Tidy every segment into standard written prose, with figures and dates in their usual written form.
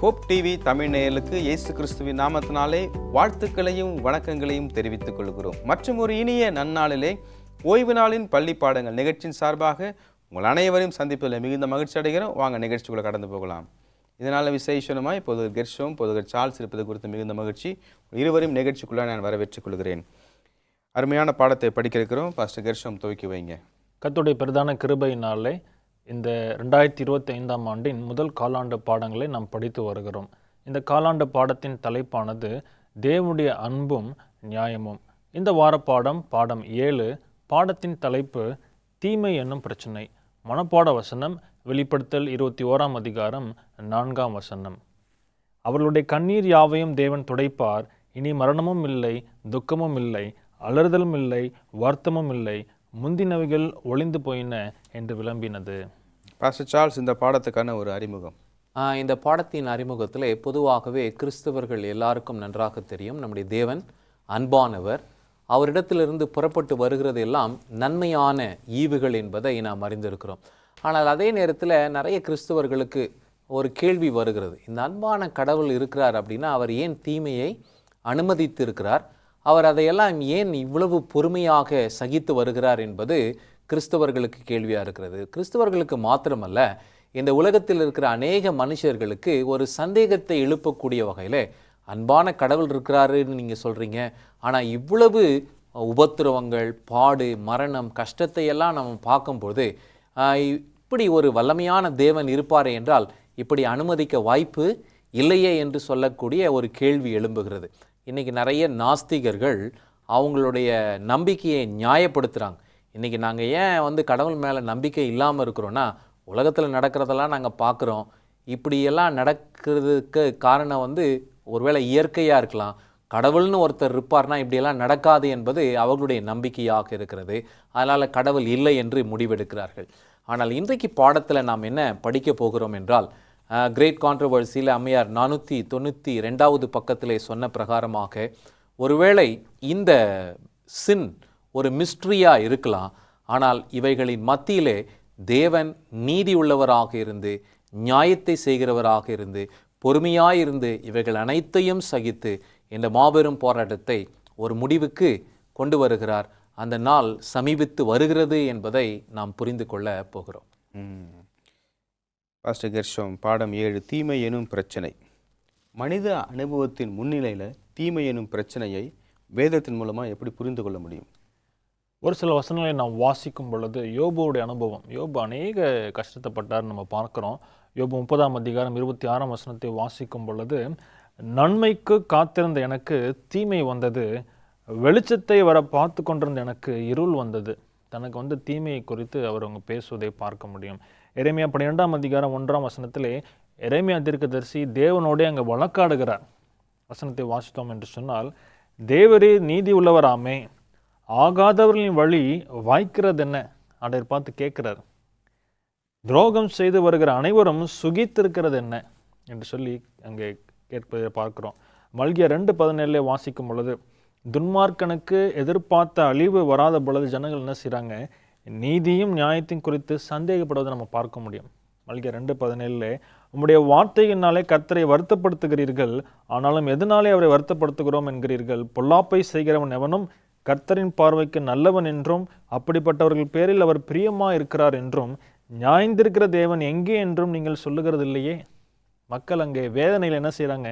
Hope TV Tamil நேயர்களுக்கு இயேசு கிறிஸ்துவின் நாமத்தினாலே வாழ்த்துக்களையும் வணக்கங்களையும் தெரிவித்துக் கொள்கிறோம். மற்றும் ஒரு இனிய நன்னாளிலே ஓய்வு நாளின் பள்ளி பாடங்கள் நிகழ்ச்சியின் சார்பாக உங்கள் அனைவரையும் சந்திப்பதில் மிகுந்த மகிழ்ச்சி அடைகிறோம். வாங்க நிகழ்ச்சிக்குள்ளே கடந்து போகலாம். இதனால் விசேஷமாய் பொது கெர்ஷோம் பொது சார்ல்ஸ் இருப்பது குறித்து மிகுந்த மகிழ்ச்சி. இருவரையும் நிகழ்ச்சிக்குள்ளே நான் வரவேற்றுக் கொள்கிறேன். அருமையான பாடத்தை படிக்க இருக்கிறோம். பாஸ்டர் கெர்ஷோம் துவக்கி வைங்க. கர்த்தருடைய பிரதான கிருபையினாலே இந்த 2025ஆம் ஆண்டின் முதல் காலாண்டு பாடங்களை நாம் படித்து வருகிறோம். இந்த காலாண்டு பாடத்தின் தலைப்பானது தேவனுடைய அன்பும் நியாயமும். இந்த வார பாடம் 7. பாடத்தின் தலைப்பு தீமை என்னும் பிரச்சனை. மனப்பாட வசனம் வெளிப்படுத்தல் 21ஆம் அதிகாரம் 4ஆம் வசனம். அவர்களுடைய கண்ணீர் யாவையும் தேவன் துடைப்பார். இனி மரணமும் இல்லை, துக்கமும் இல்லை, அலறுதலும் இல்லை, வருத்தமும் இல்லை, முந்தினவைகள் ஒளிந்து போயின என்று விளம்பினது. பாஸ்டர் சார்ல்ஸ், இந்த பாடத்துக்கான ஒரு அறிமுகம். இந்த பாடத்தின் அறிமுகத்தில் பொதுவாகவே கிறிஸ்தவர்கள் எல்லாருக்கும் நன்றாக தெரியும், நம்முடைய தேவன் அன்பானவர். அவரிடத்திலிருந்து புறப்பட்டு வருகிறது எல்லாம் நன்மையான ஈவுகள் என்பதை நாம் அறிந்திருக்கிறோம். ஆனால் அதே நேரத்தில் நிறைய கிறிஸ்தவர்களுக்கு ஒரு கேள்வி வருகிறது. இந்த அன்பான கடவுள் இருக்கிறார் அப்படின்னா அவர் ஏன் தீமையை அனுமதித்து இருக்கிறார்? அவர் அதையெல்லாம் ஏன் இவ்வளவு பொறுமையாக சகித்து வருகிறார் என்பது கிறிஸ்தவர்களுக்கு கேள்வியாக இருக்கிறது. கிறிஸ்தவர்களுக்கு மாத்திரமல்ல, இந்த உலகத்தில் இருக்கிற அநேக மனுஷர்களுக்கு ஒரு சந்தேகத்தை எழுப்பக்கூடிய வகையில் அன்பான கடவுள் இருக்கிறாருன்னு நீங்கள் சொல்கிறீங்க, ஆனால் இவ்வளவு உபத்திரவங்கள், பாடு, மரணம், கஷ்டத்தை எல்லாம் நம்ம பார்க்கும்போது இப்படி ஒரு வல்லமையான தேவன் இருப்பாரே என்றால் இப்படி அனுமதிக்க வாய்ப்பு இல்லையே என்று சொல்லக்கூடிய ஒரு கேள்வி எழும்புகிறது. இன்றைக்கி நிறைய நாஸ்திகர்கள் அவங்களுடைய நம்பிக்கையை நியாயப்படுத்துகிறாங்க. இன்றைக்கி நாங்கள் ஏன் கடவுள் மேலே நம்பிக்கை இல்லாமல் இருக்கிறோன்னா, உலகத்தில் நடக்கிறதெல்லாம் நாங்கள் பார்க்குறோம், இப்படியெல்லாம் நடக்கிறதுக்கு காரணம் ஒருவேளை இயற்கையாக இருக்கலாம், கடவுள்னு ஒருத்தர் இருப்பார்னா இப்படியெல்லாம் நடக்காது என்பது அவர்களுடைய நம்பிக்கையாக இருக்கிறது. அதனால் கடவுள் இல்லை என்று முடிவெடுக்கிறார்கள். ஆனால் இன்றைக்கு பாடத்தில் நாம் என்ன படிக்க போகிறோம் என்றால், கிரேட் கான்ட்ரவர்சியில் அம்மையார் 492வது பக்கத்திலே சொன்ன பிரகாரமாக ஒருவேளை இந்த சின் ஒரு மிஸ்ட்ரியாக இருக்கலாம், ஆனால் இவைகளின் மத்தியிலே தேவன் நீதி உள்ளவராக இருந்து, நியாயத்தை செய்கிறவராக இருந்து, பொறுமையாயிருந்து இவைகள் அனைத்தையும் சகித்து இந்த மாபெரும் போராட்டத்தை ஒரு முடிவுக்கு கொண்டு வருகிறார். அந்த நாள் சமீபித்து வருகிறது என்பதை நாம் புரிந்து கொள்ள போகிறோம். பாஸ்டர் கெர்ஷோம், பாடம் 7 தீமை எனும் பிரச்சனை. மனித அனுபவத்தின் முன்னிலையில் தீமை எனும் பிரச்சனையை வேதத்தின் மூலமாக எப்படி புரிந்து கொள்ள முடியும்? ஒரு சில வசனங்களை நாம் வாசிக்கும் பொழுது யோபுடைய அனுபவம், யோபு அநேக கஷ்டத்தைப்பட்டார் நம்ம பார்க்குறோம். யோபு 30ஆம் அதிகாரம் 26ஆம் வசனத்தை வாசிக்கும் பொழுது, நன்மைக்கு காத்திருந்த எனக்கு தீமை வந்தது, வெளிச்சத்தை வர பார்த்து கொண்டிருந்த எனக்கு இருள் வந்தது. தனக்கு தீமையை குறித்து அவர் அவங்க பேசுவதை பார்க்க முடியும். எரேமியா 12ஆம் அதிகாரம் 1ஆம் வசனத்திலே எரேமியா தீர்க்கதரிசி தேவனோடே அங்கே வழக்காடுகிறார். வசனத்தை வாசித்தோம் என்று சொன்னால், தேவரே நீதி உள்ளவராமே, ஆகாதவர்களின் வழி வாய்க்கிறது என்ன ஆண்டவர் பார்த்து கேட்கிறார். துரோகம் செய்து வருகிற அனைவரும் சுகித்திருக்கிறது என்ன என்று சொல்லி அங்கே கேட்பதை பார்க்கிறோம். மல்கியா 2:17 வாசிக்கும் பொழுது, துன்மார்க்கனுக்கு எதிர்பார்த்த அழிவு வராத பொழுது ஜனங்கள் என்ன செய்கிறாங்க, நீதியும் நியாயத்தையும் குறித்து சந்தேகப்படுவதை நம்ம பார்க்க முடியும். மல்கியா 2:17, உம்முடைய வார்த்தையினாலே கர்த்தரை வருத்தப்படுத்துகிறீர்கள், ஆனாலும் எதனாலே அவரை வருத்தப்படுத்துகிறோம் என்கிறீர்கள். பொல்லாப்பை செய்கிறவன் எவனும் கர்த்தரின் பார்வைக்கு நல்லவன் என்றும், அப்படிப்பட்டவர்கள் பேரில் அவர் பிரியமாக இருக்கிறார் என்றும், நியாயந்திருக்கிற தேவன் எங்கே என்றும் நீங்கள் சொல்லுகிறது இல்லையே. மக்கள் அங்கே வேதனையில் என்ன செய்கிறாங்க,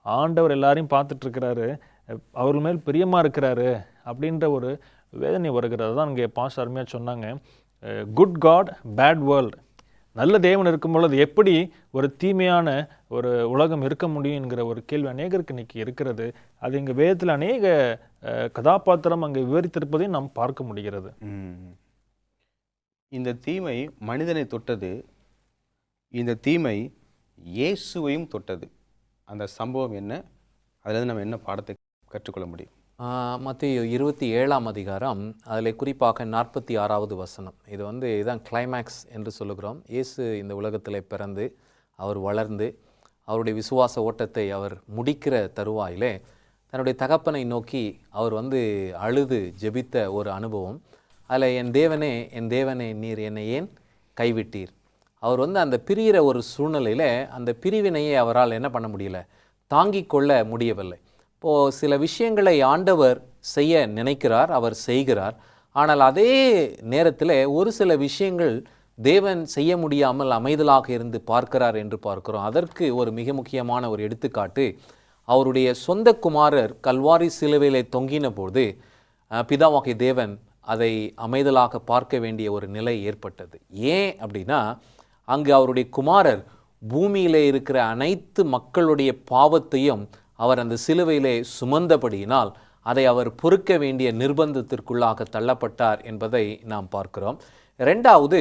ஆண்டவர் எல்லாரையும் பார்த்துட்டு இருக்கிறாரு, அவர்கள் மேல் பிரியமாக இருக்கிறாரு அப்படின்ற ஒரு வேதனை வருகிறது. தான் இங்கே பாஸ் அருமையாக சொன்னாங்க, குட் காட் பேட் வேர்ல்டு. நல்ல தேவன் இருக்கும் பொழுது எப்படி ஒரு தீமையான ஒரு உலகம் இருக்க முடியும் என்கிற ஒரு கேள்வி அநேகருக்கு இன்னைக்கு இருக்கிறது. அது இங்கே வேதத்தில் அநேக கதாபாத்திரம் அங்கே விவரித்திருப்பதையும் நாம் பார்க்க முடிகிறது. இந்த தீமை மனிதனை தொட்டது, இந்த தீமை இயேசுவையும் தொட்டது. அந்த சம்பவம் என்ன, அதில் நம்ம என்ன பாடத்தை கற்றுக்கொள்ள முடியும்? மத்தேயு 27ஆம் அதிகாரம், அதில் குறிப்பாக 46வது வசனம். இது இதுதான் கிளைமேக்ஸ் என்று சொல்லுகிறோம். இயேசு இந்த உலகத்தில் பிறந்து அவர் வளர்ந்து அவருடைய விசுவாச ஓட்டத்தை அவர் முடிக்கிற தருவாயிலே தன்னுடைய தகப்பனை நோக்கி அவர் அழுது ஜெபித்த ஒரு அனுபவம். அதில் என் தேவனே நீர் என்னை ஏன் கைவிட்டீர்? அவர் வந்து அந்த பிரிகிற ஒரு சூழ்நிலையில் அந்த பிரிவினையை அவரால் என்ன பண்ண முடியல, தாங்கிக் கொள்ள முடியவில்லை. இப்போது சில விஷயங்களை ஆண்டவர் செய்ய நினைக்கிறார், அவர் செய்கிறார். ஆனால் அதே நேரத்தில் ஒரு சில விஷயங்கள் தேவன் செய்ய முடியாமல் அமைதலாக இருந்து பார்க்கிறார் என்று பார்க்கிறோம். அதற்கு ஒரு மிக முக்கியமான ஒரு எடுத்துக்காட்டு, அவருடைய சொந்த குமாரர் கல்வாரி சிலுவையிலே தொங்கின போது பிதாவாகிய தேவன் அதை அமைதலாக பார்க்க வேண்டிய ஒரு நிலை ஏற்பட்டது. ஏன் அப்படின்னா, அங்கு அவருடைய குமாரர் பூமியிலே இருக்கிற அனைத்து மக்களுடைய பாவத்தையும் அவர் அந்த சிலுவையிலே சுமந்தபடியினால் அதை அவர் பொறுக்க வேண்டிய நிர்பந்தத்திற்குள்ளாக தள்ளப்பட்டார் என்பதை நாம் பார்க்கிறோம். இரண்டாவது,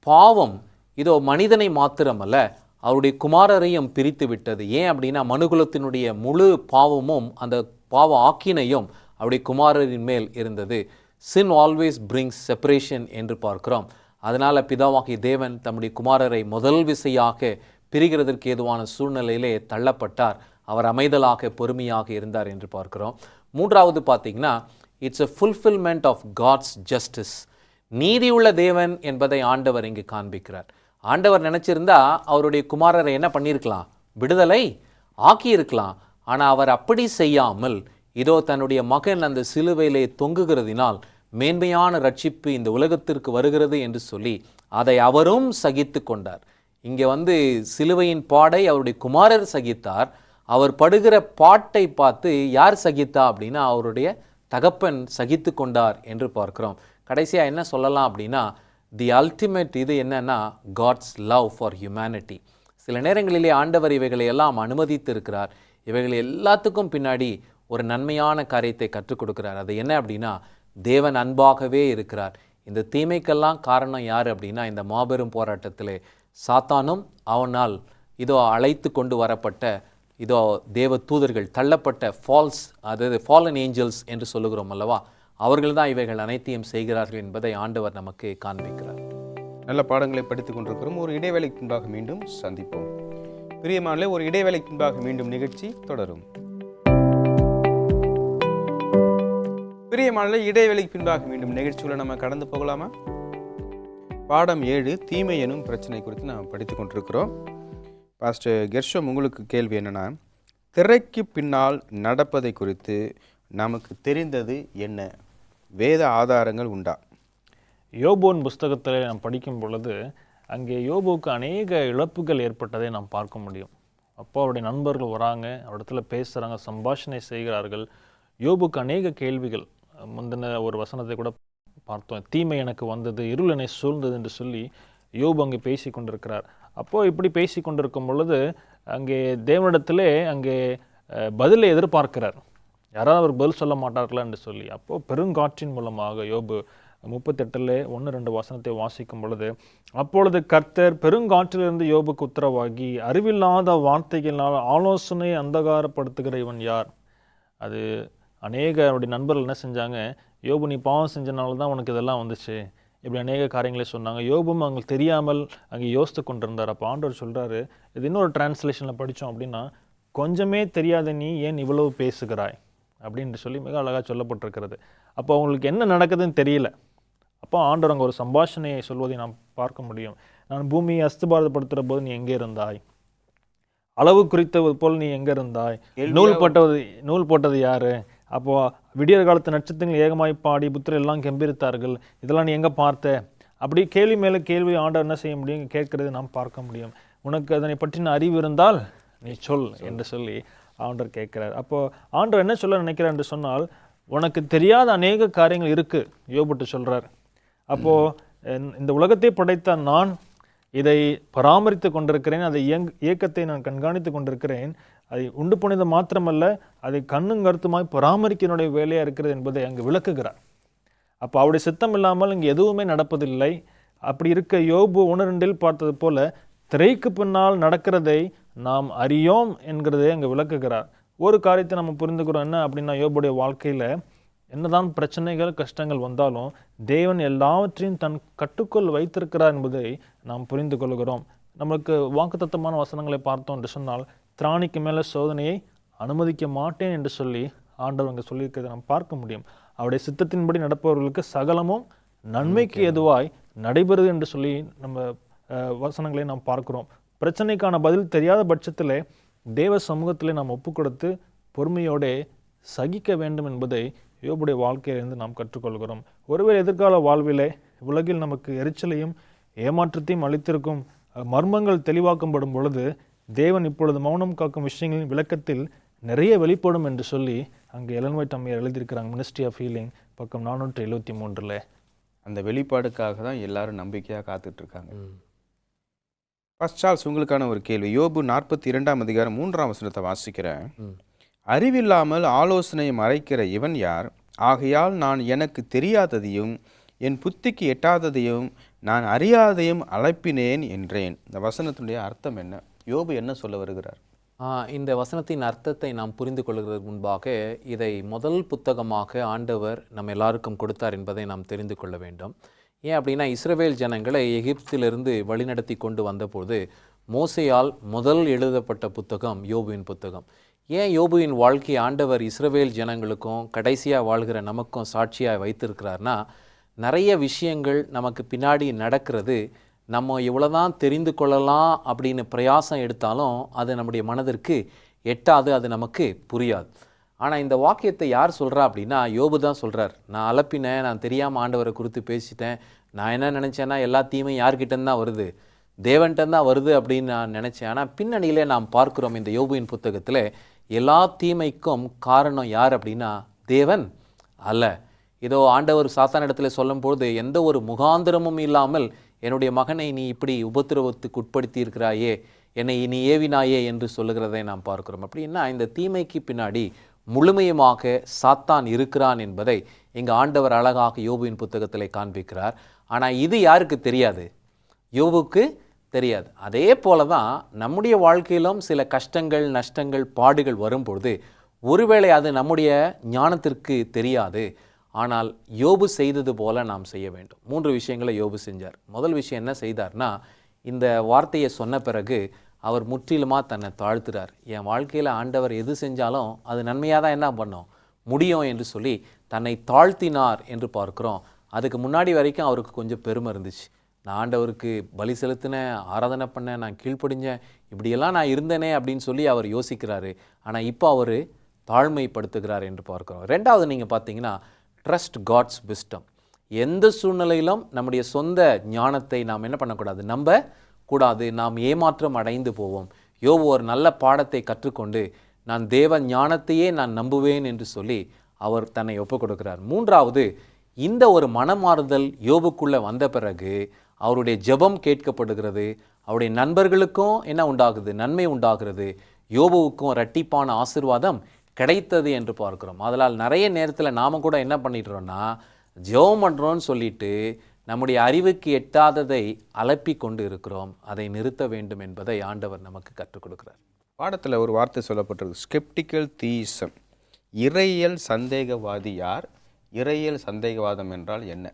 பாவம் இதோ மனிதனை மாத்திரமல்ல, அவருடைய குமாரரையும் பிரித்து விட்டது. ஏன் அப்படின்னா, மனுகுலத்தினுடைய முழு பாவமும் அந்த பாவ ஆக்கினையும் அவருடைய குமாரரின் மேல் இருந்தது. சின் ஆல்வேஸ் பிரிங்ஸ் செப்பரேஷன் என்று பார்க்கிறோம். அதனால் பிதாவாகிய தேவன் தம்முடைய குமாரரை முதல் விசையாக பிரிகிறதற்கு ஏதுவான சூழ்நிலையிலே தள்ளப்பட்டார். அவர் அமைதலாக பொறுமையாக இருந்தார் என்று பார்க்கிறோம். மூன்றாவது பார்த்தீங்கன்னா, it's a fulfillment of God's justice. நீதியுள்ள தேவன் என்பதை ஆண்டவர் இங்கு காண்பிக்கிறார். ஆண்டவர் நினைச்சிருந்தா அவருடைய குமாரரை என்ன பண்ணியிருக்கலாம், விடுதலை ஆக்கியிருக்கலாம். ஆனால் அவர் அப்படி செய்யாமல் இதோ தன்னுடைய மகன் அந்த சிலுவையிலே தொங்குகிறதினால் மேன்மையான ரட்சிப்பு இந்த உலகத்திற்கு வருகிறது என்று சொல்லி அதை அவரும் சகித்து கொண்டார். இங்கே வந்து சிலுவையின் பாடை அவருடைய குமாரர் சகித்தார். அவர் படுகிற பாட்டை பார்த்து யார் சகித்தா அப்படின்னா, அவருடைய தகப்பன் சகித்து கொண்டார் என்று பார்க்கிறோம். கடைசியாக என்ன சொல்லலாம் அப்படின்னா, தி அல்டிமேட் இது என்னன்னா, காட்ஸ் லவ் ஃபார் ஹியூமனிட்டி. சில நேரங்களிலே ஆண்டவர் இவைகளை எல்லாம் அனுமதித்து இருக்கிறார். இவைகள் எல்லாத்துக்கும் பின்னாடி ஒரு நன்மையான காரியத்தை கற்றுக் கொடுக்கிறார். அது என்ன அப்படின்னா, தேவன் அன்பாகவே இருக்கிறார். இந்த தீமைக்கெல்லாம் காரணம் யார் அப்படின்னா, இந்த மாபெரும் போராட்டத்திலே சாத்தானும் அவனால் இதோ அழைத்து கொண்டு வரப்பட்ட இதோ தேவ தூதர்கள், தள்ளப்பட்ட ஃபால்ஸ், அதாவது ஃபாலன் ஏஞ்சல்ஸ் என்று சொல்லுகிறோம் அல்லவா, அவர்கள் தான் இவைகள் அனைத்தையும் செய்கிறார்கள் என்பதை ஆண்டவர் நமக்கு காண்பிக்கிறார். நல்ல பாடங்களை படித்துக் கொண்டிருக்கிறோம். ஒரு இடைவேளைக்கு பின்பாக மீண்டும் சந்திப்போம். பிரியமானவர்களே, ஒரு இடைவேளைக்கு பின்பாக மீண்டும் நிகழ்ச்சி தொடரும். பிரியமானவர்களே, இடைவேளைக்கு பின்பாக மீண்டும் நிகழ்ச்சியில் நம்ம கடந்து போகலாமா? பாடம் 7, தீமை எனும் பிரச்சனை குறித்து நாம் படித்துக் கொண்டிருக்கிறோம். பாஸ்டர் கெர்ஷம், உங்களுக்கு கேள்வி என்னென்னா, திரைக்கு பின்னால் நடப்பதை குறித்து நமக்கு தெரிந்தது என்ன? வேத ஆதாரங்கள் உண்டா? யோபுவின் புஸ்தகத்தில் நாம் படிக்கும் பொழுது அங்கே யோபுவுக்கு அநேக இழப்புகள் ஏற்பட்டதை நாம் பார்க்க முடியும். அப்போ அவருடைய நண்பர்கள் வராங்க, அவரிடத்துல பேசுகிறாங்க, சம்பாஷணை செய்கிறார்கள். யோபுக்கு அநேக கேள்விகள். முந்தின ஒரு வசனத்தை கூட பார்த்தோம், தீமை எனக்கு வந்தது, இருள் என்னை சூழ்ந்தது என்று சொல்லி யோபு அங்கே பேசி கொண்டிருக்கிறார். அப்போது இப்படி பேசி கொண்டிருக்கும் பொழுது அங்கே தேவனிடத்திலே அங்கே பதிலை எதிர்பார்க்கிறார். யாராவது அவருக்கு பதில் சொல்ல மாட்டார்களா என்று சொல்லி. அப்போது பெருங்காற்றின் மூலமாக யோபு 38:1-2 வசனத்தை வாசிக்கும் பொழுது, அப்பொழுது கர்த்தர் பெருங்காற்றிலிருந்து யோபுக்கு உத்தரவாகி, அறிவில்லாத வார்த்தைகளினால் ஆலோசனை அந்தகாரப்படுத்துகிற இவன் யார்? அது அநேக அவருடைய நண்பர்கள் என்ன செஞ்சாங்க, யோபு நீ பாவம் செஞ்சனால தான் உனக்கு இதெல்லாம் வந்துச்சு, இப்படி அநேக காரியங்களை சொன்னாங்க. யோபும் அவங்களுக்கு தெரியாமல் அங்கே யோசித்து கொண்டிருந்தார். அப்போ ஆண்டவர் சொல்கிறாரு, இது இன்னொரு டிரான்ஸ்லேஷனில் படித்தோம் அப்படின்னா, கொஞ்சமே தெரியாத நீ ஏன் இவ்வளவு பேசுகிறாய் அப்படின்னு சொல்லி மிக அழகாக சொல்லப்பட்டிருக்கிறது. அப்போ அவங்களுக்கு என்ன நடக்குதுன்னு தெரியல. அப்போ ஆண்டவர் அங்கே ஒரு சம்பாஷணையை சொல்வதை நாம் பார்க்க முடியும். நான் பூமியை அஸ்திபாரப்படுத்துகிற போது நீ எங்கே இருந்தாய்? அளவு குறித்தது போல் நீ எங்கே இருந்தாய்? நூல் போட்டது யாரு? அப்போது விடியற் காலத்து நட்சத்திரங்கள் ஏகமாய் பாடி புத்திரர் எல்லாம் கெம்பீரித்தார்கள், இதெல்லாம் நீ எங்கே பார்த்த? அப்படி கேள்வி மேலே கேள்வி ஆண்டவர் என்ன செய்ய முடியும், கேட்கறது நாம் பார்க்க முடியும். உனக்கு அதனை பற்றின அறிவு இருந்தால் நீ சொல் என்று சொல்லி ஆண்டவர் கேட்கிறார். அப்போது ஆண்டவர் என்ன சொல்ல நினைக்கிறார் என்று சொன்னால், உனக்கு தெரியாத அநேக காரியங்கள் இருக்குது யோபுட்டு சொல்கிறார். அப்போது இந்த உலகத்தை படைத்த நான் இதை பராமரித்து கொண்டிருக்கிறேன், அதை இயக்கத்தை நான் கண்காணித்து கொண்டிருக்கிறேன். அதை உண்டு புனித மாத்திரமல்ல, அதை கண்ணும் கருத்துமாய் பராமரிக்கினுடைய வேலையாக இருக்கிறது என்பதை அங்கு விளக்குகிறார். அப்போ அவருடைய சித்தம் இல்லாமல் இங்கே எதுவுமே நடப்பதில்லை. அப்படி இருக்க யோபு 1:2 பார்த்தது போல திரைக்கு பின்னால் நடக்கிறதை நாம் அறியோம் என்கிறதை அங்கே விளக்குகிறார். ஒரு காரியத்தை நம்ம புரிந்துக்கிறோம், என்ன அப்படின்னா, யோபுடைய வாழ்க்கையில் என்னதான் பிரச்சனைகள் கஷ்டங்கள் வந்தாலும் தேவன் எல்லாவற்றையும் தன் கட்டுக்குள் வைத்திருக்கிறார் என்பதை நாம் புரிந்து கொள்கிறோம். நம்மளுக்கு வாக்குத்தத்தமான வசனங்களை பார்த்தோம் என்று சொன்னால், திராணிக்கு மேலே சோதனையை அனுமதிக்க மாட்டேன் என்று சொல்லி ஆண்டவர் அங்கே சொல்லியிருக்கிறதை நாம் பார்க்க முடியும். அவருடைய சித்தத்தின்படி நடப்பவர்களுக்கு சகலமும் நன்மைக்கு எதுவாய் நடைபெறுது என்று சொல்லி நம்ம வசனங்களை நாம் பார்க்கிறோம். பிரச்சனைக்கான பதில் தெரியாத பட்சத்தில் தேவ சமூகத்திலே நாம் ஒப்பு கொடுத்து பொறுமையோடு சகிக்க வேண்டும் என்பதை யோபுடைய வாழ்க்கையிலிருந்து நாம் கற்றுக்கொள்கிறோம். ஒருவேளை எதிர்கால வாழ்விலே உலகில் நமக்கு எரிச்சலையும் ஏமாற்றத்தையும் அளித்திருக்கும் மர்மங்கள் தெளிவாக்கப்படும் பொழுது தேவன் இப்பொழுது மௌனம் காக்கும் விஷயங்களின் விளக்கத்தில் நிறைய வெளிப்படும் என்று சொல்லி அங்கே எலன் ஒயிட் அம்மையார் எழுதியிருக்கிறாங்க, மினிஸ்ட்ரி ஆஃப் ஹீலிங், பக்கம் 473. அந்த வெளிப்பாடுக்காக தான் எல்லாரும் நம்பிக்கையாக காத்துட்ருக்காங்க. ஃபர்ஸ்ட் சார்ல்ஸ், உங்களுக்கான ஒரு கேள்வி. யோபு 42 அதிகாரம் 3ஆம் வசனத்தை வாசிக்கிறேன். அறிவில்லாமல் ஆலோசனையை மறைக்கிற இவன் யார்? ஆகையால் நான் எனக்கு தெரியாததையும் என் புத்திக்கு எட்டாததையும் நான் அறியாதையும் அழைப்பினேன் என்றேன். இந்த வசனத்தினுடைய அர்த்தம் என்ன? யோபு என்ன சொல்ல வருகிறார்? இந்த வசனத்தின் அர்த்தத்தை நாம் புரிந்து கொள்கிறதுக்கு முன்பாக இதை முதல் புத்தகமாக ஆண்டவர் நம்ம எல்லாருக்கும் கொடுத்தார் என்பதை நாம் தெரிந்து கொள்ள வேண்டும். ஏன் அப்படின்னா, இஸ்ரவேல் ஜனங்களை எகிப்திலிருந்து வழிநடத்தி கொண்டு வந்தபோது மோசேயால் முதல் எழுதப்பட்ட புத்தகம் யோபுவின் புத்தகம். ஏன் யோபுவின் வாழ்க்கையை ஆண்டவர் இஸ்ரவேல் ஜனங்களுக்கும் கடைசியாக வாழ்கிற நமக்கும் சாட்சியாக வைத்திருக்கிறார்னா, நிறைய விஷயங்கள் நமக்கு பின்னாடி நடக்கிறது நம்ம எவ்வளோதான் தெரிந்து கொள்ளலாம் அப்படின்னு பிரயாசம் எடுத்தாலும் அது நம்முடைய மனதிற்கு எட்டாது, அது நமக்கு புரியாது. ஆனால் இந்த வாக்கியத்தை யார் சொல்கிறா அப்படின்னா, யோபு தான் சொல்கிறார். நான் அலப்பினேன், நான் தெரியாமல் ஆண்டவரை குறித்து பேசிட்டேன், நான் என்ன நினச்சேன்னா எல்லா தீமையும் யார்கிட்டேருந்து தான் வருது, தேவன்கிட்ட தான் வருது அப்படின்னு நான் நினச்சேன். ஆனால் பின்னணியிலே நாம் பார்க்குறோம் இந்த யோபுவின் புத்தகத்தில் எல்லா தீமைக்கும் காரணம் யார் அப்படின்னா தேவன் அல்ல. இதோ ஆண்டவர் சாத்தானிடத்தில் சொல்லும்போது எந்த ஒரு முகாந்திரமும் இல்லாமல் என்னுடைய மகனை நீ இப்படி உபத்திரவத்துக்கு உட்படுத்தி இருக்கிறாயே, என்னை நீ ஏவினாயே என்று சொல்லுகிறதை நாம் பார்க்கிறோம். அப்படின்னா இந்த தீமைக்கு பின்னாடி முழுமையுமாக சாத்தான் இருக்கிறான் என்பதை இங்கே ஆண்டவர் அழகாக யோபுவின் புத்தகத்தில் காண்பிக்கிறார். ஆனால் இது யாருக்கு தெரியாது? யோபுக்கு தெரியாது. அதே போல தான் நம்முடைய வாழ்க்கையிலும் சில கஷ்டங்கள், நஷ்டங்கள், பாடுகள் வரும்பொழுது ஒருவேளை அது நம்முடைய ஞானத்திற்கு தெரியாது. ஆனால் யோபு செய்தது போல நாம் செய்ய வேண்டும். 3 விஷயங்களை யோபு செஞ்சார். முதல் விஷயம் என்ன செய்தார்னா, இந்த வார்த்தையை சொன்ன பிறகு அவர் முற்றிலுமாக தன்னை தாழ்த்துறார். என் வாழ்க்கையில் ஆண்டவர் எது செஞ்சாலும் அது நன்மையாக தான் என்ன பண்ணோம் முடியும் என்று சொல்லி தன்னை தாழ்த்தினார் என்று பார்க்குறோம். அதுக்கு முன்னாடி வரைக்கும் அவருக்கு கொஞ்சம் பெருமை இருந்துச்சு. நான் ஆண்டவருக்கு பலி செலுத்தினேன், ஆராதனை பண்ணேன், நான் கீழ்ப்படிஞ்சேன், இப்படியெல்லாம் நான் இருந்தேனே அப்படின்னு சொல்லி அவர் யோசிக்கிறாரு. ஆனால் இப்போ அவர் தாழ்மைப்படுத்துகிறார் என்று பார்க்குறோம். 2வது நீங்கள் பார்த்தீங்கன்னா, ட்ரஸ்ட் காட்ஸ் விஸ்டம். எந்த சூழ்நிலையிலும் நம்முடைய சொந்த ஞானத்தை நாம் என்ன பண்ணக்கூடாது, நம்ப கூடாது. நாம் ஏமாற்றம் அடைந்து போவோம். யோபு ஒரு நல்ல பாடத்தை கற்றுக்கொண்டு நான் தேவ ஞானத்தையே நான் நம்புவேன் என்று சொல்லி அவர் தன்னை ஒப்புக் கொடுக்கிறார். 3வது, இந்த ஒரு மனமாறுதல் யோபுக்குள்ளே வந்த பிறகு அவருடைய ஜெபம் கேட்கப்படுகிறது. அவருடைய நண்பர்களுக்கும் என்ன உண்டாகுது, நன்மை உண்டாகிறது. யோபுவுக்கும் இரட்டிப்பான ஆசீர்வாதம் கிடைத்தது என்று பார்க்கிறோம். அதனால் நிறைய நேரத்தில் நாம் கூட என்ன பண்ணிடுறோன்னா, ஜெபம் பண்ணுறோன்னு சொல்லிட்டு நம்முடைய அறிவுக்கு எட்டாததை அலப்பி கொண்டு இருக்கிறோம். அதை நிறுத்த வேண்டும் என்பதை ஆண்டவர் நமக்கு கற்றுக் கொடுக்கிறார். பாடத்தில் ஒரு வார்த்தை சொல்லப்பட்டிருக்கு, ஸ்கெப்டிக்கல் தீயிசம். இறையியல் சந்தேகவாதி யார்? இறையியல் சந்தேகவாதம் என்றால் என்ன?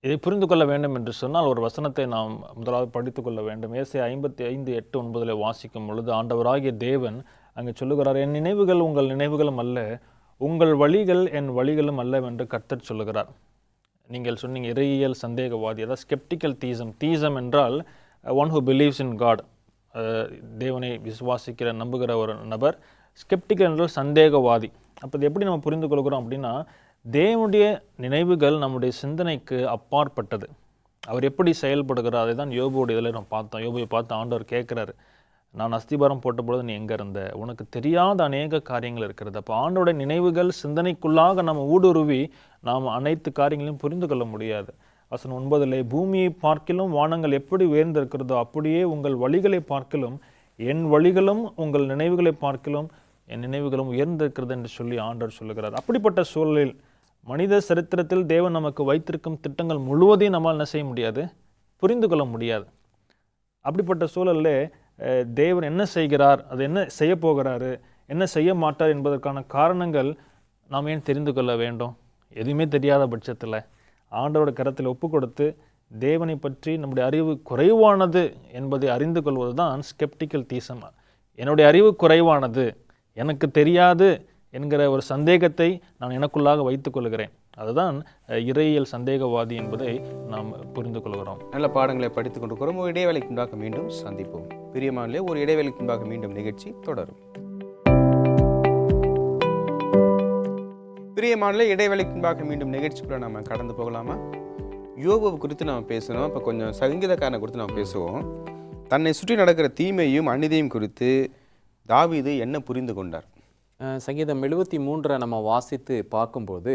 இதை புரிந்து கொள்ள வேண்டும் என்று சொன்னால் ஒரு வசனத்தை நாம் முதலாவது படித்து கொள்ள வேண்டும். ஏசாயா 55:8-9 வாசிக்கும் பொழுது ஆண்டவராகிய தேவன் அங்கே சொல்லுகிறார், என் நினைவுகள் உங்கள் நினைவுகளும் அல்ல, உங்கள் வழிகள் என் வழிகளும் அல்ல என்று கர்த்தர் சொல்லுகிறார். நீங்கள் சொன்னீங்க இறையியல் சந்தேகவாதி, அதாவது ஸ்கெப்டிக்கல் தீசம். தீசம் என்றால் one who believes in God, தேவனை விசுவாசிக்கிற நம்புகிற ஒரு நபர். ஸ்கெப்டிக்கல் என்றால் சந்தேகவாதி. அப்போ இது எப்படி நம்ம புரிந்து கொள்கிறோம் அப்படின்னா, தேவனுடைய நினைவுகள் நம்முடைய சிந்தனைக்கு அப்பாற்பட்டது. அவர் எப்படி செயல்படுகிறார் அதை தான் யோபுடைய இதில் நம்ம பார்த்தோம். யோபுவை பார்த்து ஆண்டவர் கேட்குறாரு, நான் அஸ்திபாரம் போட்டபொழுது நீ எங்கே இருந்த? உனக்கு தெரியாத அநேக காரியங்கள் இருக்கிறது. அப்போ ஆண்டோடைய நினைவுகள் சிந்தனைக்குள்ளாக நம்ம ஊடுருவி நாம் அனைத்து காரியங்களையும் புரிந்து கொள்ள முடியாது. வசனம் 9, பூமியை பார்க்கிலும் வானங்கள் எப்படி உயர்ந்திருக்கிறதோ அப்படியே உங்கள் வழிகளை பார்க்கிலும் என் வழிகளும் உங்கள் நினைவுகளை பார்க்கிலும் என் நினைவுகளும் உயர்ந்திருக்கிறது என்று சொல்லி ஆண்டவர் சொல்லுகிறார். அப்படிப்பட்ட சூழலில் மனித சரித்திரத்தில் தேவன் நமக்கு வைத்திருக்கும் திட்டங்கள் முழுவதையும் நம்மால் என்ன செய்ய முடியாது, புரிந்து கொள்ள முடியாது. அப்படிப்பட்ட சூழலில் தேவன் என்ன செய்கிறார், அது என்ன செய்ய போகிறாரு, என்ன செய்ய மாட்டார் என்பதற்கான காரணங்கள் நாம் ஏன் தெரிந்து கொள்ள வேண்டும்? எதுவுமே தெரியாத பட்சத்தில் ஆண்டவரோட கரத்தில் ஒப்பு கொடுத்து தேவனை பற்றி நம்முடைய அறிவு குறைவானது என்பதை அறிந்து கொள்வது தான் ஸ்கெப்டிக்கல் தீசம். என்னுடைய அறிவு குறைவானது, எனக்கு தெரியாது என்கிற ஒரு சந்தேகத்தை நான் எனக்குள்ளாக வைத்துக் கொள்கிறேன். அதுதான் இறையியல் சந்தேகவாதி என்பதை நாம் புரிந்து கொள்கிறோம். நல்ல பாடங்களை படித்துக் கொண்டிருக்கிறோம். ஒரு இடைவேளைக்கு முன்பாக மீண்டும் சந்திப்போம். பிரியமானே, ஒரு இடைவேளைக்கு முன்பாக மீண்டும் நிகழ்ச்சி தொடரும். பிரியமானே, இடைவேளைக்கு முன்பாக மீண்டும் நிகழ்ச்சிக்குள்ள நம்ம கடந்து போகலாமா? யோபு குறித்து நம்ம பேசணும். இப்போ கொஞ்சம் சங்கீதக்காரனை குறித்து நம்ம பேசுவோம். தன்னை சுற்றி நடக்கிற தீமையும் அநீதியும் குறித்து தாவீது என்ன புரிந்து கொண்டார்? சங்கீதம் 73 நம்ம வாசித்து பார்க்கும்போது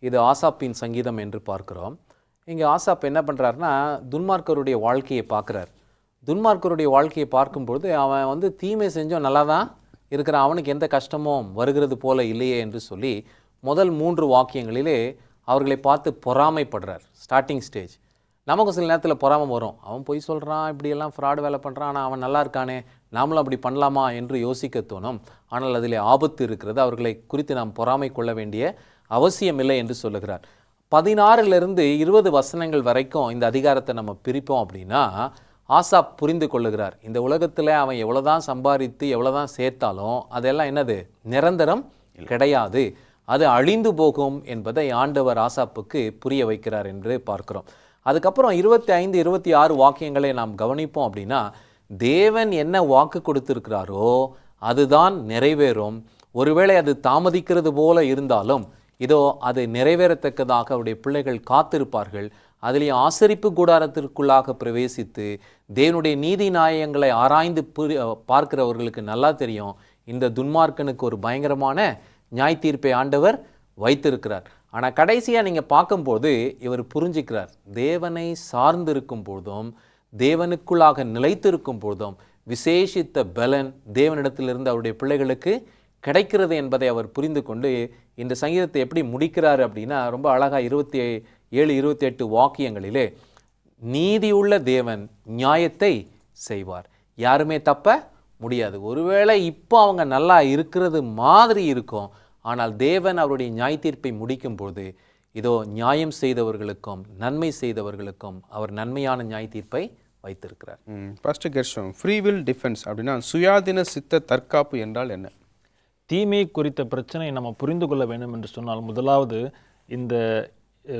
இது ஆசாப்பின் சங்கீதம் என்று பார்க்கிறோம். இங்கே ஆசாப் என்ன பண்ணுறாருனா துன்மார்க்கருடைய வாழ்க்கையை பார்க்குறார். துன்மார்க்கருடைய வாழ்க்கையை பார்க்கும்போது அவன் தீமை செஞ்சோம் நல்லா தான் இருக்கிறான், அவனுக்கு எந்த கஷ்டமும் வருகிறது போல இல்லையே என்று சொல்லி முதல் 3 வாக்கியங்களிலே அவர்களை பார்த்து பொறாமைப்படுறார். Starting stage. நமக்கு சில நேரத்தில் பொறாமை வரும். அவன் பொய் சொல்கிறான், இப்படியெல்லாம் ஃப்ராடு வேலை பண்ணுறான், ஆனால் அவன் நல்லா இருக்கானே, நாமளும் அப்படி பண்ணலாமா என்று யோசிக்க தோணும். ஆனால் அதில் ஆபத்து இருக்கிறது. அவர்களை குறித்து நாம் பொறாமை கொள்ள வேண்டிய அவசியம் இல்லை என்று சொல்லுகிறார். 16 20 வசனங்கள் வரைக்கும் இந்த அதிகாரத்தை நம்ம பிரிப்போம் அப்படின்னா ஆசாப் புரிந்து கொள்ளுகிறார். இந்த உலகத்தில் அவன் எவ்வளோதான் சம்பாதித்து எவ்வளோதான் சேர்த்தாலும் அதெல்லாம் என்னது நிரந்தரம் கிடையாது, அது அழிந்து போகும் என்பதை ஆண்டவர் ஆசாப்புக்கு புரிய வைக்கிறார் என்று பார்க்கிறோம். அதுக்கப்புறம் 25 26 வாக்கியங்களை நாம் கவனிப்போம் அப்படின்னா தேவன் என்ன வாக்கு கொடுத்திருக்கிறாரோ அதுதான் நிறைவேறும். ஒருவேளை அது தாமதிக்கிறது போல இருந்தாலும் இதோ அது நிறைவேறத்தக்கதாக அவருடைய பிள்ளைகள் காத்திருப்பார்கள். அதிலேயும் ஆசரிப்பு கூடாரத்திற்குள்ளாக பிரவேசித்து தேவனுடைய நீதி நியாயங்களை ஆராய்ந்து பார்க்கிறவர்களுக்கு நல்லா தெரியும் இந்த துன்மார்க்கனுக்கு ஒரு பயங்கரமான நியாய தீர்ப்பை ஆண்டவர் வைத்திருக்கிறார். ஆனால் கடைசியாக நீங்கள் பார்க்கும்போது இவர் புரிஞ்சுக்கிறார், தேவனை சார்ந்திருக்கும் போதும் தேவனுக்குள்ளாக நிலைத்திருக்கும் போதும் விசேஷித்த பலன் தேவனிடத்திலிருந்து அவருடைய பிள்ளைகளுக்கு கிடைக்கிறது என்பதை அவர் புரிந்து கொண்டு இந்த சங்கீதத்தை எப்படி முடிக்கிறார் அப்படின்னா ரொம்ப அழகாக 27 28 வாக்கியங்களிலே நீதியுள்ள தேவன் நியாயத்தை செய்வார், யாருமே தப்ப முடியாது. ஒருவேளை இப்போ அவங்க நல்லா இருக்கிறது மாதிரி இருக்கும், ஆனால் தேவன் அவருடைய நியாய தீர்ப்பை முடிக்கும் போது இதோ நியாயம் செய்தவர்களுக்கும் நன்மை செய்தவர்களுக்கும் அவர் நன்மையான நியாய தீர்ப்பை வைத்திருக்கிறார். ஃபர்ஸ்ட் கெர்ஷம், ஃப்ரீ வில் டிஃபென்ஸ் அப்படின்னா சுயாதீன சித்த தற்காப்பு என்றால் என்ன? தீமை குறித்த பிரச்சனை நம்ம புரிந்து கொள்ள வேண்டும் என்று சொன்னால் முதலாவது இந்த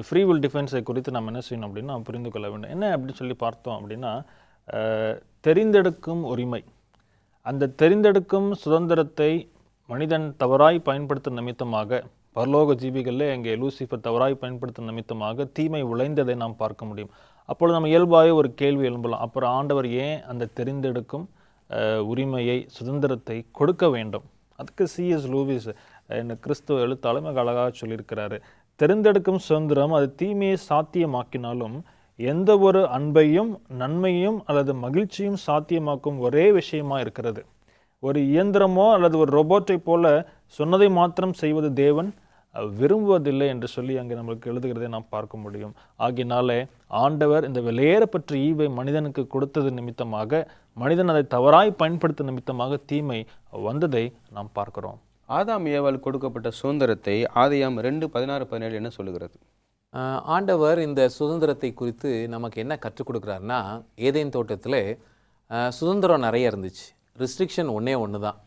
ஃப்ரீ வில் டிஃபென்ஸை குறித்து நம்ம என்ன செய்யணும் அப்படின்னா புரிந்து கொள்ள வேண்டும். என்ன அப்படின்னு சொல்லி பார்த்தோம் அப்படின்னா தெரிந்தெடுக்கும் உரிமை. அந்த தெரிந்தெடுக்கும் சுதந்திரத்தை மனிதன் தவறாய் பயன்படுத்தும் நிமித்தமாக பரலோக ஜீவிகளில் அங்கே லூசிஃபர் தவறாய் பயன்படுத்தும் நிமித்தமாக தீமை விளைந்ததை நாம் பார்க்க முடியும். அப்பொழுது நம்ம இயல்பாகவே ஒரு கேள்வி எழும்பலாம், அப்புறம் ஆண்டவர் ஏன் அந்த தெரிந்தெடுக்கும் உரிமையை சுதந்திரத்தை கொடுக்க வேண்டும்? அதுக்கு C.S. லூவிஸ் இந்த கிறிஸ்துவ எழுத்தாளர் மிக அழகாக சொல்லியிருக்கிறாரு, தெரிந்தெடுக்கும் சுதந்திரம் அது தீமையை சாத்தியமாக்கினாலும் எந்த ஒரு அன்பையும் நன்மையும் அல்லது மகிழ்ச்சியும் சாத்தியமாக்கும் ஒரே விஷயமா இருக்கிறது. ஒரு இயந்திரமோ அல்லது ஒரு ரோபோட்டை போல சொன்னதை மாத்திரம் செய்வது தேவன் விரும்புவதில்லை என்று சொல்லி அங்கே நம்மளுக்கு எழுதுகிறதை நாம் பார்க்க முடியும். ஆகினாலே ஆண்டவர் இந்த வெளியேறப்பட்ட ஈவை மனிதனுக்கு கொடுத்தது நிமித்தமாக மனிதன் அதை தவறாய் பயன்படுத்த நிமித்தமாக தீமை வந்ததை நாம் பார்க்கிறோம். ஆதாம் ஏவாள் கொடுக்கப்பட்ட சுதந்திரத்தை ஆதியாம் 2:16-17 என்ன சொல்லுகிறது? ஆண்டவர் இந்த சுதந்திரத்தை குறித்து நமக்கு என்ன கற்றுக் கொடுக்குறாருன்னா, ஏதேன் தோட்டத்தில் சுதந்திரம் நிறைய இருந்துச்சு, ரெஸ்ட்ரிக்ஷன் ஒன்று தான்.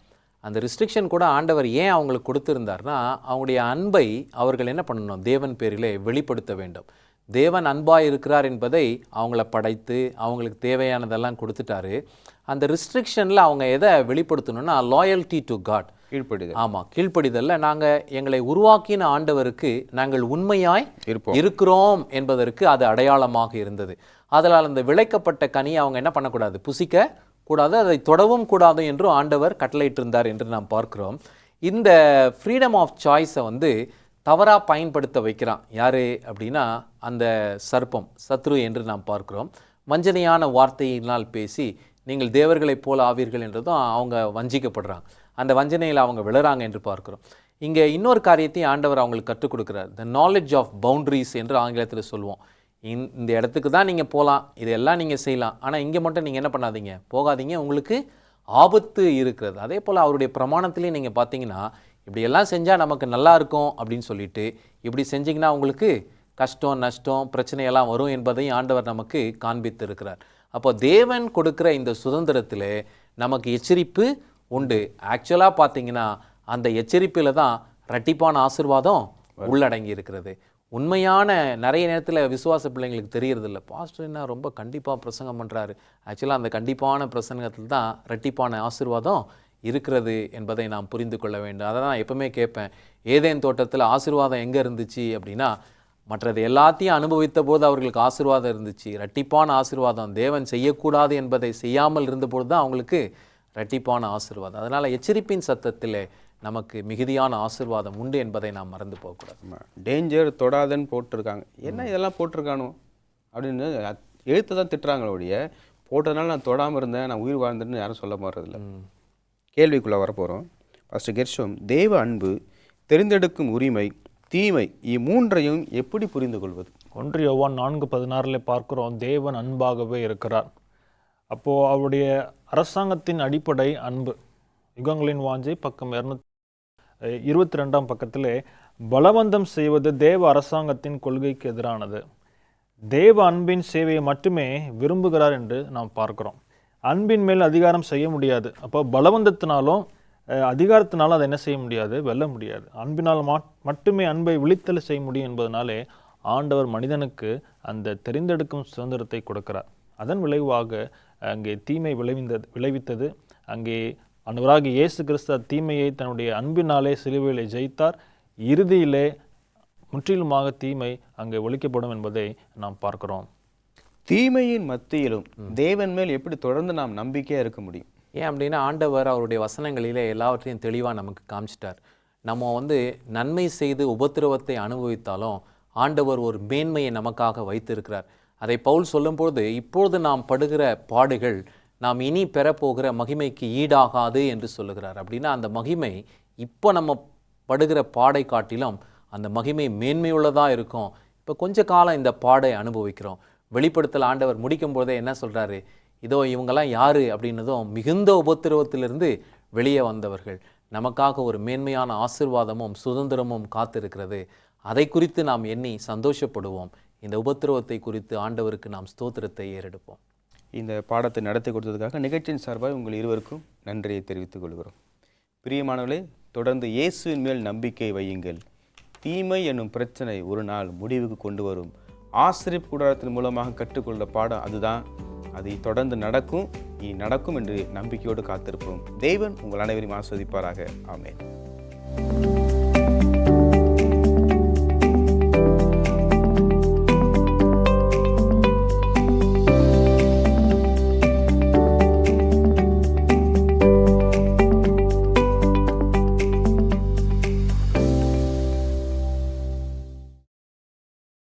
அந்த ரெஸ்ட்ரிக்ஷன் கூட ஆண்டவர் ஏன் அவங்களுக்கு கொடுத்துருந்தார்னா அவங்களுடைய அன்பை அவர்கள் என்ன பண்ணணும், தேவன் பேரிலே வெளிப்படுத்த வேண்டும். தேவன் அன்பாக இருக்கிறார் என்பதை அவங்கள படைத்து அவங்களுக்கு தேவையானதெல்லாம் கொடுத்துட்டாரு. அந்த ரெஸ்ட்ரிக்ஷனில் அவங்க எதை வெளிப்படுத்தணும்னா லாயல்ட்டி டு காட், கீழ்ப்படிதல். ஆமாம், கீழ்ப்படிதலில் நாங்கள் எங்களை உருவாக்கின ஆண்டவருக்கு நாங்கள் உண்மையாய் இருக்கிறோம் என்பதற்கு அது அடையாளமாக இருந்தது. அதனால் அந்த விளைக்கப்பட்ட கனியை அவங்க என்ன பண்ணக்கூடாது, புசிக்க கூடாது, அதை தொடவும் கூடாது என்று ஆண்டவர் கட்டளையிட்டிருந்தார் என்று நாம் பார்க்கிறோம். இந்த ஃப்ரீடம் ஆஃப் சாய்ஸை தவறாக பயன்படுத்த வைக்கிறான். யார் அப்படின்னா அந்த சர்ப்பம், சத்ரு என்று நாம் பார்க்கிறோம். வஞ்சனையான வார்த்தையினால் பேசி நீங்கள் தேவர்களைப் போல ஆவீர்கள் என்றதும் அவங்க வஞ்சிக்கப்படுறாங்க. அந்த வஞ்சனையில் அவங்க விழுறாங்க என்று பார்க்கிறோம். இங்கே இன்னொரு காரியத்தையும் ஆண்டவர் அவங்களுக்கு கற்றுக் கொடுக்குறார், த நாலேஜ் ஆஃப் பவுண்ட்ரிஸ் என்று ஆங்கிலத்தில் சொல்லுவோம். இந்த இடத்துக்கு தான் நீங்கள் போகலாம், இதெல்லாம் நீங்கள் செய்யலாம், ஆனால் இங்கே மட்டும் நீங்கள் என்ன பண்ணாதீங்க, போகாதீங்க, உங்களுக்கு ஆபத்து இருக்கிறது. அதே போல் அவருடைய பிரமாணத்திலே நீங்கள் பார்த்தீங்கன்னா இப்படியெல்லாம் செஞ்சால் நமக்கு நல்லா இருக்கும் அப்படின்னு சொல்லிட்டு இப்படி செஞ்சிங்கன்னா உங்களுக்கு கஷ்டம் நஷ்டம் பிரச்சனையெல்லாம் வரும் என்பதையும் ஆண்டவர் நமக்கு காண்பித்து இருக்கிறார். அப்போ தேவன் கொடுக்குற இந்த சுதந்திரத்தில் நமக்கு எச்சரிப்பு உண்டு. ஆக்சுவலாக பார்த்தீங்கன்னா அந்த எச்சரிப்பில் தான் இரட்டிப்பான ஆசீர்வாதம் உள்ளடங்கி இருக்கிறது. உண்மையான நிறைய நேரத்தில் விசுவாச பிள்ளைங்களுக்கு தெரியறதில்ல. பாஸ்டர் என்ன ரொம்ப கண்டிப்பாக பிரசங்கம் பண்ணுறாரு. ஆக்சுவலாக அந்த கண்டிப்பான பிரசங்கத்தில் தான் இரட்டிப்பான ஆசீர்வாதம் இருக்கிறது என்பதை நாம் புரிந்து கொள்ள வேண்டும். அதை நான் எப்பவுமே கேட்பேன், ஏதேன் தோட்டத்தில் ஆசீர்வாதம் எங்கே இருந்துச்சு அப்படின்னா, மற்றது எல்லாத்தையும் அனுபவித்த போது அவர்களுக்கு ஆசீர்வாதம் இருந்துச்சு. இரட்டிப்பான ஆசீர்வாதம் தேவன் செய்யக்கூடாது என்பதை செய்யாமல் இருந்தபோது தான் அவங்களுக்கு இரட்டிப்பான ஆசீர்வாதம். அதனால் எச்சரிப்பின் சத்தத்தில் நமக்கு மிகுதியான ஆசீர்வாதம் உண்டு என்பதை நாம் மறந்து போகக்கூடாது. டேஞ்சர் தொடாதன்னு போட்டிருக்காங்க. என்ன இதெல்லாம் போட்டிருக்கானோ அப்படின்னு எழுத்து தான் திட்டுறாங்களே ஒழிய, போட்டதுனால நான் தொடாமல் இருந்தேன், நான் உயிர் வாழ்ந்தேன்னு யாரும் சொல்ல போகிறதில்ல. கேள்விக்குள்ளே வரப்போகிறோம். ஃபஸ்ட்டு கெர்ஷோம், தேவ அன்பு, தெரிந்தெடுக்கும் உரிமை, தீமை, இம்மூன்றையும் எப்படி புரிந்து கொள்வது? 1 யோவான் 4:16 பார்க்கிறோம், தேவன் அன்பாகவே இருக்கிறார். அப்போது அவருடைய அரசாங்கத்தின் அடிப்படை அன்பு. யுகங்களின் வாஞ்சை பக்கம் 222 பக்கத்திலே, பலவந்தம் செய்வது தேவ அரசாங்கத்தின் கொள்கைக்கு எதிரானது. தேவ அன்பின் சேவையை மட்டுமே விரும்புகிறார் என்று நாம் பார்க்கிறோம். அன்பின் மேல் அதிகாரம் செய்ய முடியாது. அப்போ பலவந்தத்தினாலும் அதிகாரத்தினாலும் அதை என்ன செய்ய முடியாது, வெல்ல முடியாது. அன்பினால் மட்டுமே அன்பை விழித்தல் செய்ய முடியும் என்பதனாலே ஆண்டவர் மனிதனுக்கு அந்த தெரிந்தெடுக்கும் சுதந்திரத்தை கொடுக்கிறார். அதன் விளைவாக அங்கே தீமை விளைவித்தது. அங்கே ஆண்டவராகிய இயேசு கிறிஸ்து தீமையை தன்னுடைய அன்பினாலே சிலுவையிலே ஜெயித்தார். இறுதியிலே முற்றிலுமாக தீமை அங்கே ஒழிக்கப்படும் என்பதை நாம் பார்க்கிறோம். தீமையின் மத்தியிலும் தேவன் மேல் எப்படி தொடர்ந்து நாம் நம்பிக்கையாக இருக்க முடியும்? ஏன் அப்படின்னா, ஆண்டவர் அவருடைய வசனங்களிலே எல்லாவற்றையும் தெளிவாக நமக்கு காமிச்சிட்டார். நம்ம நன்மை செய்து உபத்திரவத்தை அனுபவித்தாலும் ஆண்டவர் ஒரு மேன்மையை நமக்காக வைத்திருக்கிறார். அதை பவுல் சொல்லும்போது, இப்பொழுது நாம் படுகிற பாடுகள் நாம் இனி பெறப்போகிற மகிமைக்கு ஈடாகாது என்று சொல்லுகிறார். அப்படின்னா அந்த மகிமை இப்போ நம்ம படுகிற பாடை காட்டிலும் அந்த மகிமை மேன்மையுள்ளதாக இருக்கும். இப்போ கொஞ்ச காலம் இந்த பாடை அனுபவிக்கிறோம். வெளிப்படுத்தல் ஆண்டவர் முடிக்கும் போதே என்ன சொல்கிறாரு, இதோ இவங்கெல்லாம் யார் அப்படின்னதும் மிகுந்த உபத்திரவத்திலிருந்து வெளியே வந்தவர்கள். நமக்காக ஒரு மேன்மையான ஆசீர்வாதமும் சுதந்திரமும் காத்திருக்கிறது. அதை குறித்து நாம் எண்ணி சந்தோஷப்படுவோம். இந்த உபத்திரவத்தை குறித்து ஆண்டவருக்கு நாம் ஸ்தோத்திரத்தை ஏறெடுப்போம். இந்த பாடத்தை நடத்தி கொடுத்ததுக்காக நிகழ்ச்சியின் சார்பாக உங்கள் இருவருக்கும் நன்றியை தெரிவித்துக் கொள்கிறோம். பிரியமானவர்களே, தொடர்ந்து இயேசுவின் மேல் நம்பிக்கை வையுங்கள். தீமை என்னும் பிரச்சனை ஒரு நாள் முடிவுக்கு கொண்டு வரும். ஆசிரியப் கூடாரத்தின் மூலமாக கற்றுக்கொள்ள பாடம் அதுதான். அது தொடர்ந்து நடக்கும் என்று நம்பிக்கையோடு காத்திருப்போம். தேவன் உங்கள் அனைவரையும் ஆஸ்வதிப்பாராக. ஆமென்.